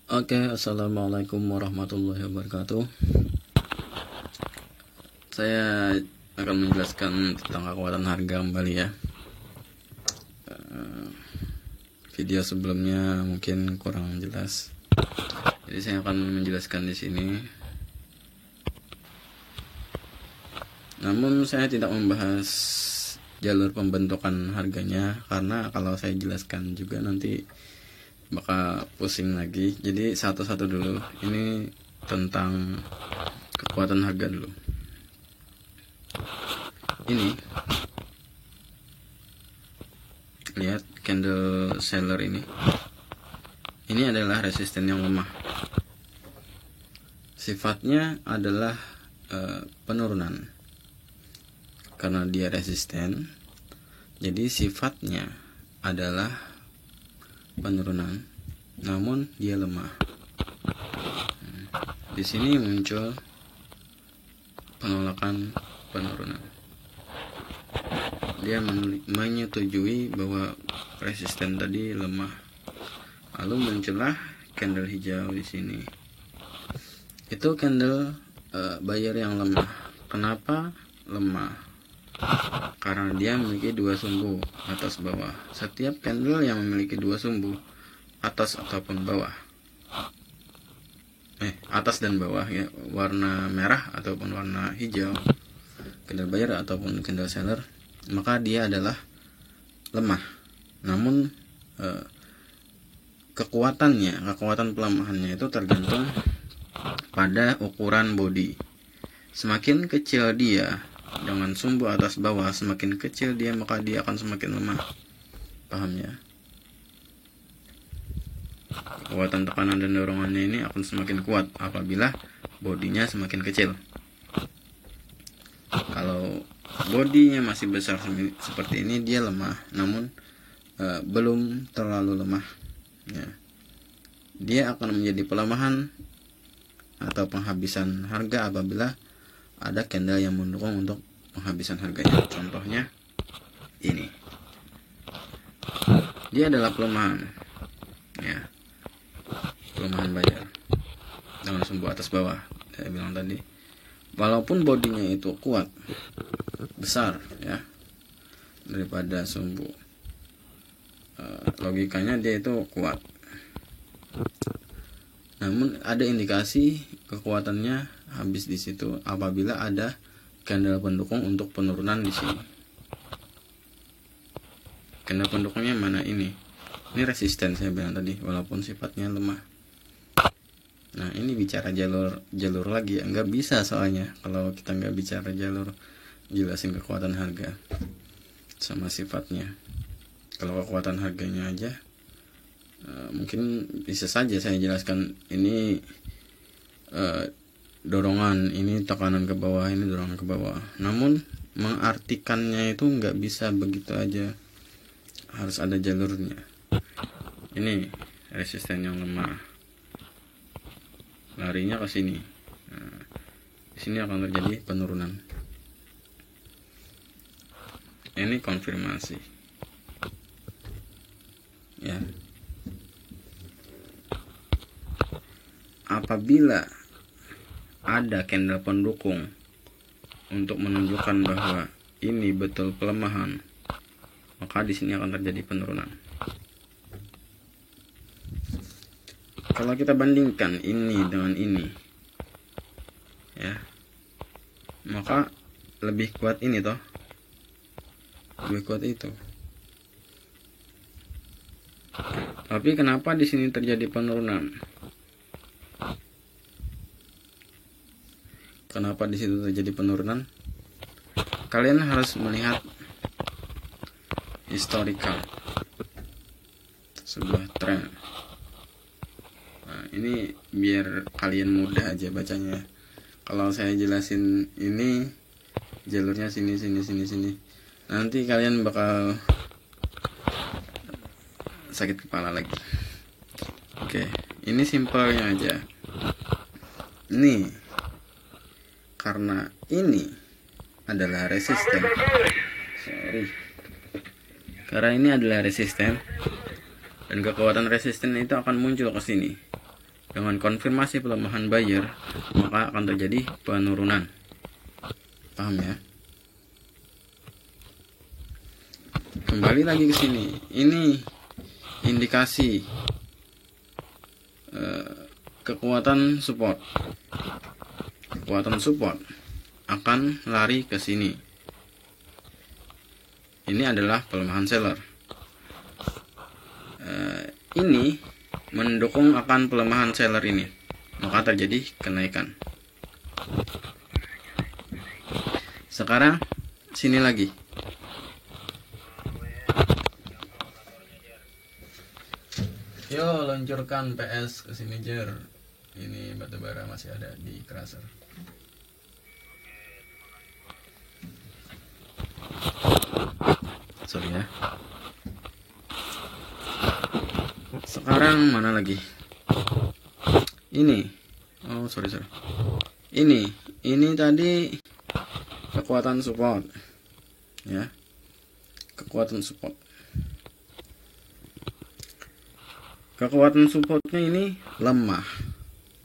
Oke, assalamualaikum warahmatullahi wabarakatuh. Saya akan menjelaskan tentang kekuatan harga kembali ya. Video sebelumnya mungkin kurang jelas, jadi saya akan menjelaskan di sini. Namun saya tidak membahas jalur pembentukan harganya, karena kalau saya jelaskan juga nanti bakal pusing lagi. Jadi satu-satu dulu. Ini tentang kekuatan harga dulu. Ini lihat candle seller ini adalah resisten yang lemah. Sifatnya adalah penurunan. Karena dia resisten, jadi sifatnya adalah penurunan, namun dia lemah. Di sini muncul penolakan penurunan. Dia menyetujui bahwa resisten tadi lemah. Lalu muncullah candle hijau di sini. Itu candle buyer yang lemah. Kenapa lemah? Karena dia memiliki dua sumbu, atas bawah. Setiap candle yang memiliki dua sumbu, atas ataupun bawah, atas dan bawah ya, warna merah ataupun warna hijau, candle buyer ataupun candle seller, maka dia adalah lemah. Namun kekuatan pelemahannya itu tergantung pada ukuran body. Semakin kecil dia dengan sumbu atas bawah, semakin kecil dia, maka dia akan semakin lemah. Paham ya? Kekuatan tekanan dan dorongannya ini akan semakin kuat apabila bodinya semakin kecil. Kalau bodinya masih besar seperti ini, dia lemah, namun belum terlalu lemah ya. Dia akan menjadi pelemahan atau penghabisan harga apabila ada candle yang mendukung untuk penghabisan harganya. Contohnya ini, dia adalah pelemahan ya, pelemahan buyer dengan sumbu atas bawah. Saya bilang tadi, walaupun bodinya itu kuat, besar ya, daripada sumbu, logikanya dia itu kuat, namun ada indikasi kekuatannya habis di situ apabila ada candle pendukung untuk penurunan di sini. Candle pendukungnya mana ini? Ini resisten saya bilang tadi, walaupun sifatnya lemah. Nah, ini bicara jalur lagi ya, nggak bisa soalnya kalau kita nggak bicara jalur, jelasin kekuatan harga sama sifatnya. Kalau kekuatan harganya aja mungkin bisa saja saya jelaskan ini dorongan, ini tekanan ke bawah, ini dorongan ke bawah. Namun mengartikannya itu nggak bisa begitu aja, harus ada jalurnya. Ini resisten yang lemah, larinya ke sini. Nah, di sini akan terjadi penurunan. Ini konfirmasi ya. Apabila ada candle pendukung untuk menunjukkan bahwa ini betul pelemahan, maka di sini akan terjadi penurunan. Kalau kita bandingkan ini dengan ini ya, maka lebih kuat ini toh, lebih kuat itu. Tapi kenapa di sini terjadi penurunan? Kenapa di situ terjadi penurunan? Kalian harus melihat historical sebuah tren. Nah, ini biar kalian mudah aja bacanya. Kalau saya jelasin ini jalurnya sini, nanti kalian bakal sakit kepala lagi. Oke, ini simpelnya aja. Ini karena ini adalah resisten. Karena ini adalah resisten, dan kekuatan resisten itu akan muncul ke sini. Dengan konfirmasi pelemahan buyer, maka akan terjadi penurunan. Paham ya? Kembali lagi ke sini. Ini indikasi kekuatan support. Kekuatan support akan lari ke sini. Ini adalah pelemahan seller. Ini mendukung akan pelemahan seller ini, maka terjadi kenaikan. Sekarang sini lagi. Yo, luncurkan PS ke sini, Jer. Ini batubara masih ada di crusher. Sorry ya. Sekarang mana lagi? Ini. Oh, sorry. Ini tadi kekuatan support. Ya. Kekuatan support. Kekuatan supportnya ini lemah.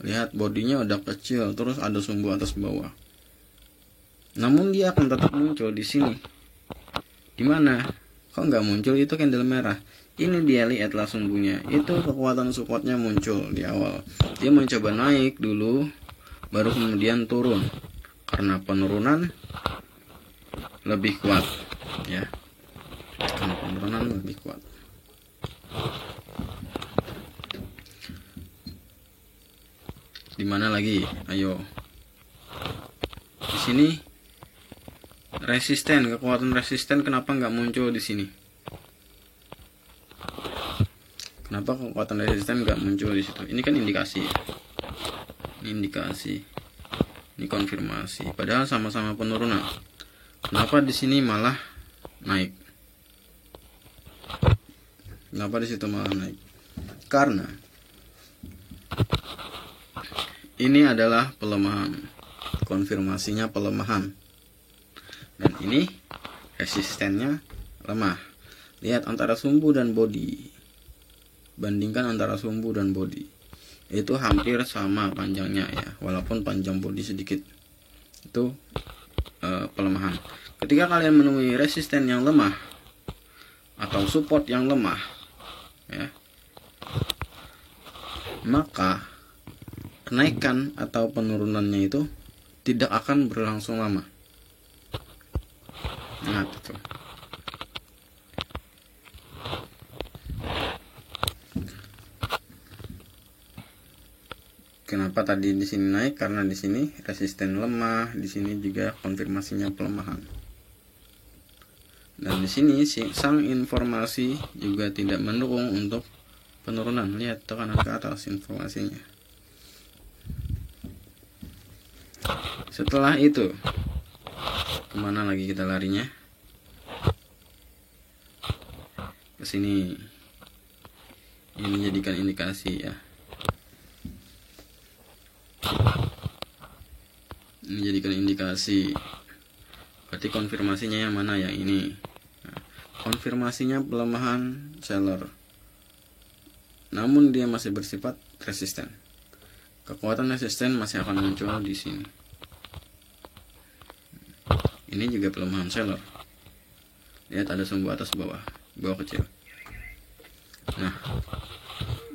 Lihat bodinya udah kecil, terus ada sumbu atas bawah. Namun dia akan tetap muncul di sini. Di mana? Kok nggak muncul itu candle merah? Ini dia, lihatlah sumbunya. Itu kekuatan supportnya muncul di awal. Dia mencoba naik dulu, baru kemudian turun. Karena penurunan lebih kuat, ya. Karena penurunan lebih kuat. Di mana lagi? Ayo. Di sini resisten, kekuatan resisten kenapa nggak muncul di sini? Kenapa kekuatan resisten nggak muncul di situ? Ini kan indikasi. Ini indikasi. Ini konfirmasi. Padahal sama-sama penurunan. Kenapa di sini malah naik? Kenapa di situ malah naik? Karena ini adalah pelemahan, konfirmasinya pelemahan, dan ini resistennya lemah. Lihat antara sumbu dan body, bandingkan antara sumbu dan body, itu hampir sama panjangnya ya, walaupun panjang body sedikit. Itu pelemahan. Ketika kalian menemui resisten yang lemah atau support yang lemah, ya, maka kenaikan atau penurunannya itu tidak akan berlangsung lama. Nah, itu. Kenapa tadi di sini naik? Karena di sini resisten lemah, di sini juga konfirmasinya pelemahan. Dan di sini sang informasi juga tidak mendukung untuk penurunan. Lihat tekanan ke atas informasinya. Setelah itu, kemana lagi kita larinya? Ke sini. Ini jadikan indikasi ya. Ini jadikan indikasi. Berarti konfirmasinya yang mana? Yang ini. Nah, konfirmasinya pelemahan seller. Namun dia masih bersifat resisten. Kekuatan resisten masih akan muncul di sini. Ini juga pelemahan seller. Lihat ada sumbu atas bawah kecil. Nah,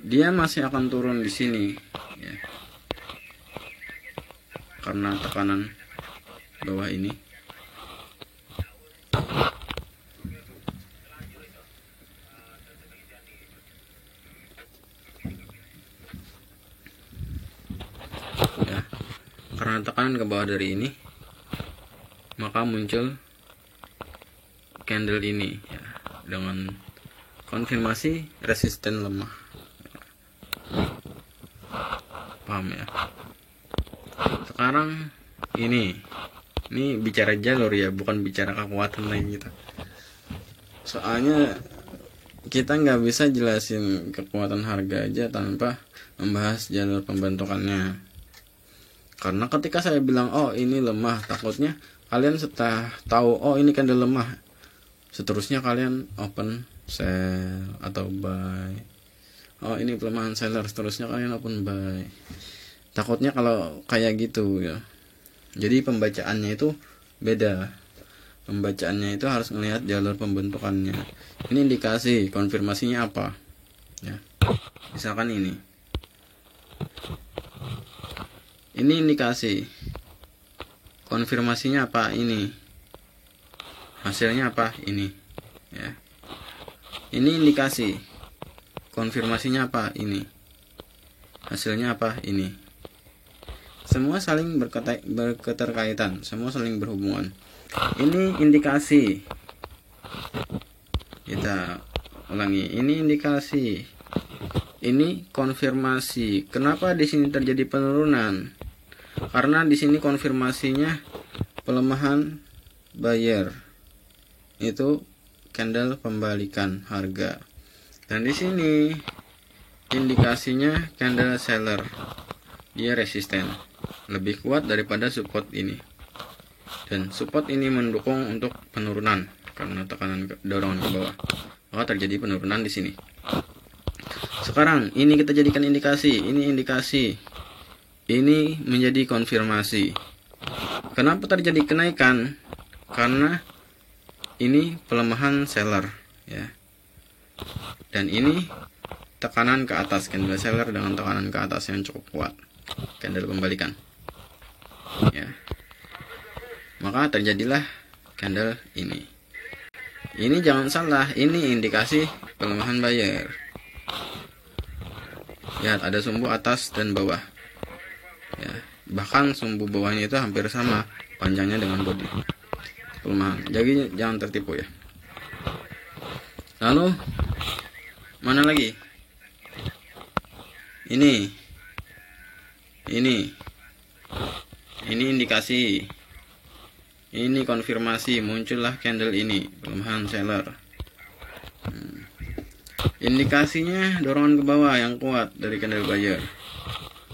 dia masih akan turun di sini ya. Karena tekanan bawah ini. Ya. Karena tekanan ke bawah dari ini, maka muncul candle ini ya, dengan konfirmasi resisten lemah. Paham ya? Sekarang ini bicara jalur ya, bukan bicara kekuatan lain kita. Soalnya kita nggak bisa jelasin kekuatan harga aja tanpa membahas jalur pembentukannya. Karena ketika saya bilang oh ini lemah, takutnya kalian setelah tahu oh ini candle lemah, seterusnya kalian open sell atau buy oh ini pelemahan seller, seterusnya kalian open buy. Takutnya kalau kayak gitu ya. Jadi pembacaannya itu beda. Pembacaannya itu harus melihat jalur pembentukannya. Ini indikasi, konfirmasinya apa? Ya. Misalkan ini. Ini indikasi. Konfirmasinya apa? Ini. Hasilnya apa? Ini. Ya. Ini indikasi. Konfirmasinya apa? Ini. Hasilnya apa? Ini. Semua saling berketerkaitan, semua saling berhubungan. Ini indikasi. Kita ulangi. Ini indikasi. Ini konfirmasi. Kenapa di sini terjadi penurunan? Karena di sini konfirmasinya pelemahan buyer. Itu candle pembalikan harga. Dan di sini indikasinya candle seller. Dia resisten, lebih kuat daripada support ini. Dan support ini mendukung untuk penurunan karena tekanan dorongan ke bawah. Maka terjadi penurunan di sini. Sekarang ini kita jadikan indikasi, ini indikasi. Ini menjadi konfirmasi. Kenapa terjadi kenaikan? Karena ini pelemahan seller, ya. Dan ini tekanan ke atas, candle seller dengan tekanan ke atas yang cukup kuat, candle pembalikan, ya. Maka terjadilah candle ini. Ini jangan salah, ini indikasi pelemahan buyer. Lihat, ada sumbu atas dan bawah, ya. Bahkan sumbu bawahnya itu hampir sama panjangnya dengan body pelemahan. Jadi jangan tertipu, ya. Lalu mana lagi? Ini indikasi. Ini konfirmasi, muncullah candle ini, pelemahan seller. Indikasinya dorongan ke bawah yang kuat dari candle buyer.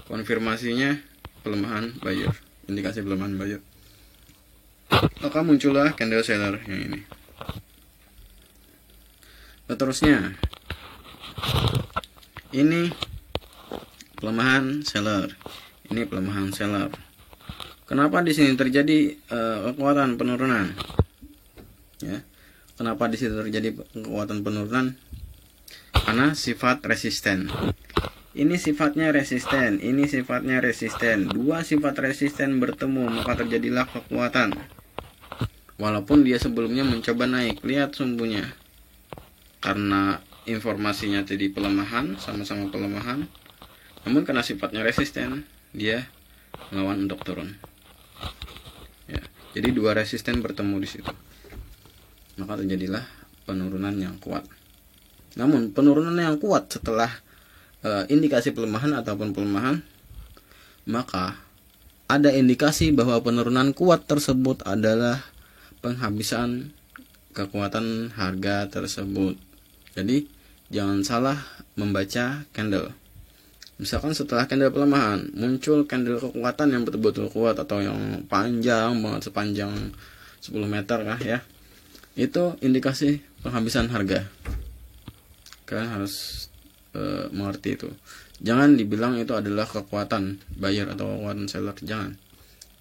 Konfirmasinya pelemahan buyer, indikasi pelemahan buyer. Maka muncullah candle seller yang ini. Seterusnya, ini pelemahan seller. Ini pelemahan seller. Kenapa di sini terjadi kekuatan penurunan? Ya. Kenapa di sini terjadi kekuatan penurunan? Karena sifat resisten. Ini sifatnya resisten, ini sifatnya resisten. Dua sifat resisten bertemu, maka terjadilah kekuatan. Walaupun dia sebelumnya mencoba naik, lihat sumbunya. Karena informasinya tadi pelemahan, sama-sama pelemahan. Namun karena sifatnya resisten, dia melawan untuk turun. Ya, jadi dua resisten bertemu di situ. Maka terjadilah penurunan yang kuat. Namun penurunan yang kuat setelah indikasi pelemahan ataupun pelemahan, maka ada indikasi bahwa penurunan kuat tersebut adalah penghabisan kekuatan harga tersebut. Jadi jangan salah membaca candle. Misalkan setelah candle pelemahan muncul candle kekuatan yang betul-betul kuat atau yang panjang banget, sepanjang 10 meter kah, ya. Itu indikasi penghabisan harga. Kalian harus mengerti itu. Jangan dibilang itu adalah kekuatan buyer atau kekuatan seller, jangan.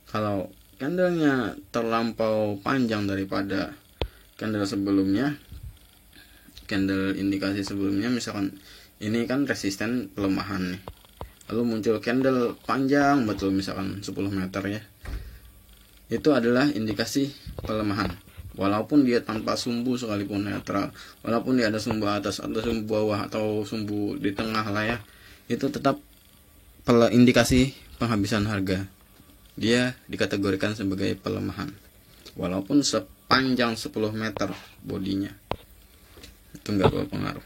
Kalau candlenya terlampau panjang daripada candle sebelumnya, candle indikasi sebelumnya, misalkan ini kan resisten pelemahan nih, lalu muncul candle panjang betul misalkan 10 meter, ya, itu adalah indikasi pelemahan. Walaupun dia tanpa sumbu sekalipun netral, walaupun dia ada sumbu atas atau sumbu bawah atau sumbu di tengah lah, ya, itu tetap indikasi penghabisan harga. Dia dikategorikan sebagai pelemahan walaupun sepanjang 10 meter bodinya, itu nggak berpengaruh.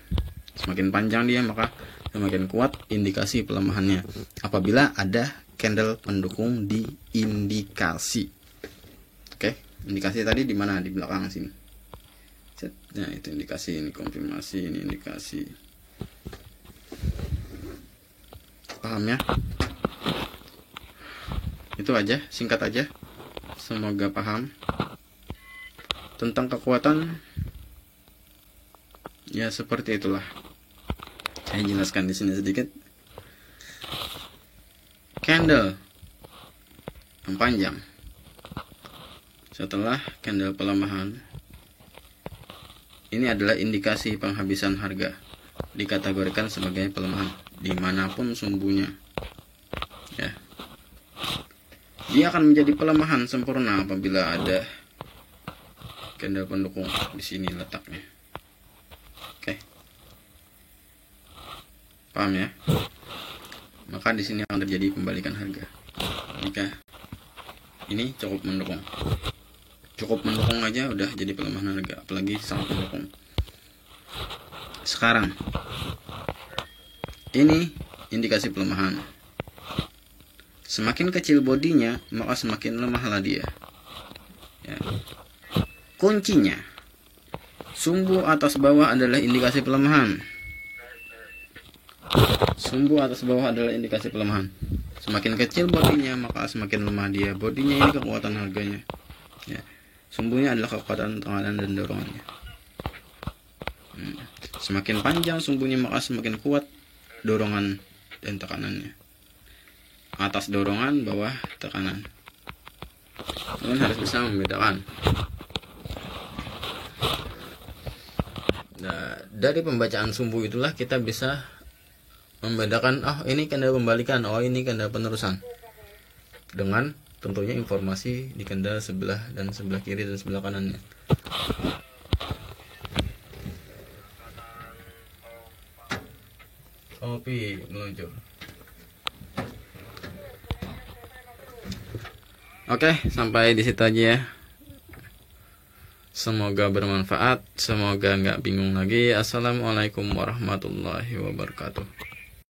Semakin panjang dia, maka semakin kuat indikasi pelemahannya apabila ada candle pendukung di indikasi. Oke, indikasi tadi di mana? Di belakang sini. Nah, itu indikasi, ini konfirmasi, ini indikasi. Paham, ya? Itu aja, singkat aja. Semoga paham tentang kekuatan. Ya, seperti itulah. Saya jelaskan di sini sedikit. Candle yang panjang. Setelah candle pelemahan, ini adalah indikasi penghabisan harga. Dikategorikan sebagai pelemahan dimanapun sumbunya. Ya. Dia akan menjadi pelemahan sempurna apabila ada candle pendukung di sini letaknya. Oke. Paham ya? Maka di sini akan terjadi pembalikan harga. Jika ini cukup mendukung. Cukup mendukung aja udah jadi pelemahan harga, apalagi sangat mendukung. Sekarang ini indikasi pelemahan. Semakin kecil bodinya, maka semakin lemahlah dia. Ya. Kuncinya, sumbu atas bawah adalah indikasi pelemahan. Sumbu atas bawah adalah indikasi pelemahan. Semakin kecil bodinya, maka semakin lemah dia. Bodinya ini kekuatan harganya. Ya. Sumbunya adalah kekuatan tekanan dan dorongannya. Semakin panjang sumbunya, maka semakin kuat dorongan dan tekanannya. Atas dorongan, bawah tekanan. Kalian harus bisa membedakan. Nah, dari pembacaan sumbu itulah kita bisa membedakan, oh ini candle pembalikan, oh ini candle penerusan. Dengan tentunya informasi di candle sebelah dan sebelah kiri dan sebelah kanannya. Kopi meluncur. Oke, sampai di situ aja ya. Semoga bermanfaat, semoga nggak bingung lagi. Assalamualaikum warahmatullahi wabarakatuh.